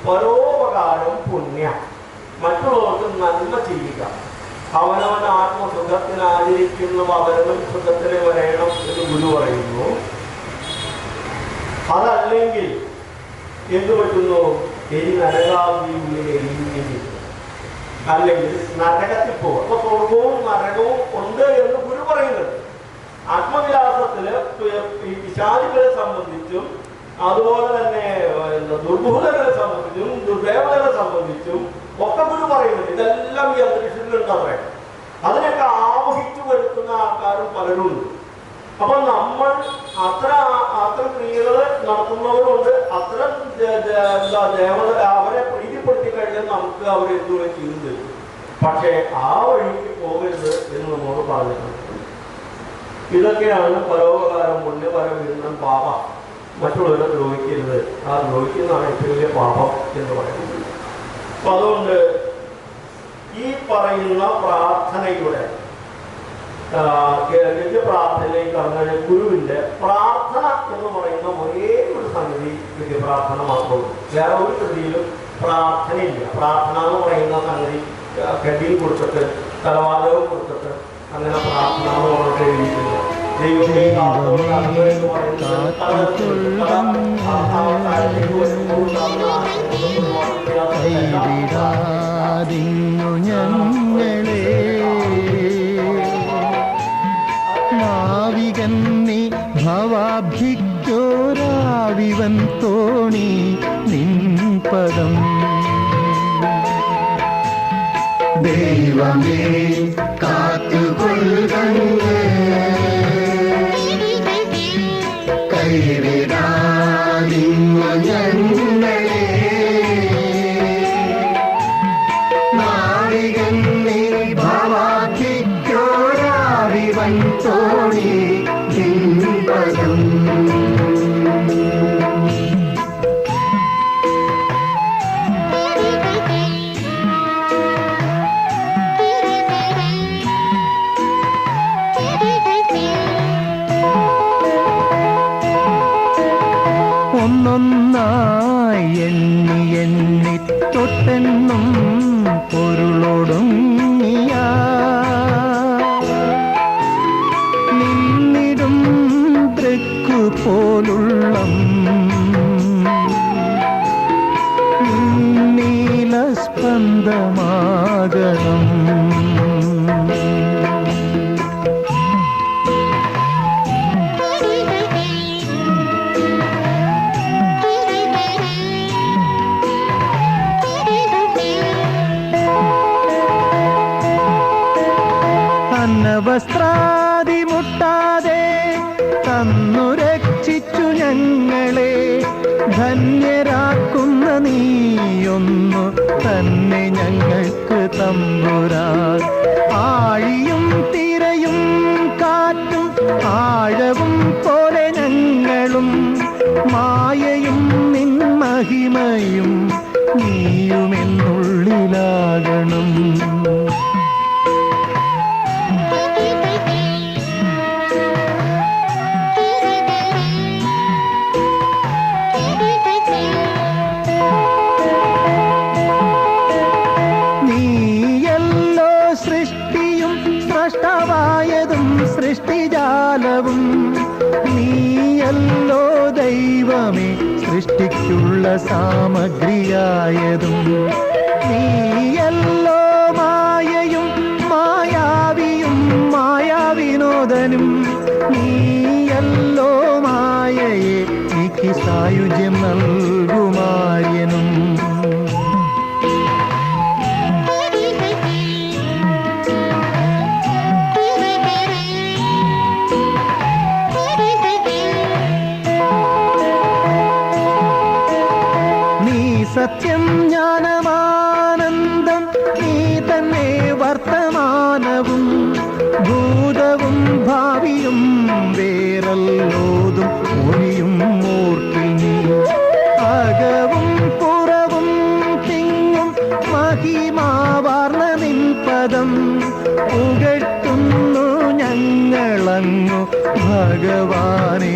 പരോപകാരം പുണ്യ, മറ്റുള്ളവർക്ക് നന്മ ചെയ്യുക. അവനവൻ ആത്മസുഖത്തിന് ആചരിക്കുന്നു, അവനവൻ സുഖത്തിന് വരയണം എന്ന് ഗുരു പറയുന്നു. അതല്ലെങ്കിൽ എന്തു പറ്റുന്നു? ഇനി നരകാവിനെ അല്ലെങ്കിൽ നരകത്തിൽ പോകും. അപ്പൊ സ്വർഗവും നരകവും ഉണ്ട് എന്ന് ഗുരു പറയുന്നത്. ആത്മവിലാസത്തില് ഈ പിശാചുകളെ സംബന്ധിച്ചും അതുപോലെ തന്നെ ദുർഭൂതകളെ സംബന്ധിച്ചും ദുർദേവതകളെ സംബന്ധിച്ചും ഒക്കെ ഗുരു പറയുന്നുണ്ട്. ഇതെല്ലാം ഈ അന്തരീക്ഷത്തിലുണ്ടാ പറയുന്നത്. അതിനൊക്കെ ആവഹിച്ചു വരുത്തുന്ന ആൾക്കാരും പലരുണ്ട്. അപ്പൊ നമ്മൾ അത്ര ക്രിയകൾ നടത്തുന്നവരുണ്ട്. അത്തരം ദേവത അവരെ പ്രീതിപ്പെടുത്തി കഴിഞ്ഞാൽ നമുക്ക് അവരെന്തുകൂടെ ചെയ്യുന്നത്. പക്ഷേ ആ വഴിക്ക് പോകരുത് എന്ന് നമ്മോട് പറഞ്ഞിട്ടുണ്ട്. ഇതൊക്കെയാണ് പരോപകാരം പുണ്യ, പരവിരുന്നം പാപ. മറ്റുള്ളവരെ ദ്രോഹിക്കരുത്. ആ ദ്രോഹിക്കുന്നതാണ് ഏറ്റവും വലിയ പാപം എന്ന് പറയുന്നത്. അപ്പൊ അതുകൊണ്ട് ഈ പറയുന്ന പ്രാർത്ഥനയുടെ പ്രാർത്ഥനയിലേക്ക് കടന്നു ഗുരുവിന്റെ പ്രാർത്ഥന എന്ന് പറയുന്ന ഒരേ ഒരു സംഗതി പ്രാർത്ഥന മാത്രമേ. വേറെ ഒരു കൃതിയിലും പ്രാർത്ഥനയില്ല. പ്രാർത്ഥന എന്ന് പറയുന്ന സംഗതി കെട്ടിയിൽ കൊടുത്തിട്ട് തലവാദവും കൊടുത്തിട്ട് അങ്ങനെ പ്രാർത്ഥന എന്ന് പറഞ്ഞിട്ട് എഴുതിയിട്ടില്ല. ദൈവത്തെ നാവികന്നി ഭവാഭിക്യോരാവിവൻ തോണി നിൻപദം ദൈവമേ കാത്തുകൊള്ളുകങ്ങ് കൈവിടാതിങ്ങു ഞങ്ങളെ നാവികന്നി ഭവാഭിക്യോരാവിവൻ തോണി നിൻപദം ഒന്നൊന്നായി എണ്ണി എണ്ണി തൊട്ടെന്നും പൊരുളൊടുങ്ങിയ നിന്നിടും തൃക്കു പോലുള്ളം നീലസ്പന്ദമാകണം വസ്ത്രാദി മുട്ടാതെ തന്നു രക്ഷിച്ചു ഞങ്ങളെ ധന്യരാക്കുന്ന നീയൊന്നു തന്നെ ഞങ്ങൾക്ക് തമ്പുരാൻ. ആഴിയും തിരയും കാറ്റും ആഴവും പോലെ ഞങ്ങളും മായയും നിൻ മഹിമയും നീയുമെന്നുള്ളിലാകണം. സൃഷ്ടിജാലവും നീയല്ലോ ദൈവമേ സൃഷ്ടിക്കുള്ള സാമഗ്രിയായതും. നീയല്ലോ മായയും മായാവിയും മായാവിനോദനും. നീയല്ലോ മായയെ എനിക്ക് സായുജ്യം നൽകുമാര്യനും. സത്യം ജ്ഞാനമാനന്ദം നീ തന്നെ വർത്തമാനവും ഭൂതവും ഭാവിയും വേറല്ലോതും മൊഴിയും ഓർക്കിൽ നീ. അകവും പുറവും തിങ്ങും മഹിമാവാർന്ന നിൻ പദം പുകഴ്ത്തുന്നു ഞങ്ങളങ്ങു ഭഗവാനേ.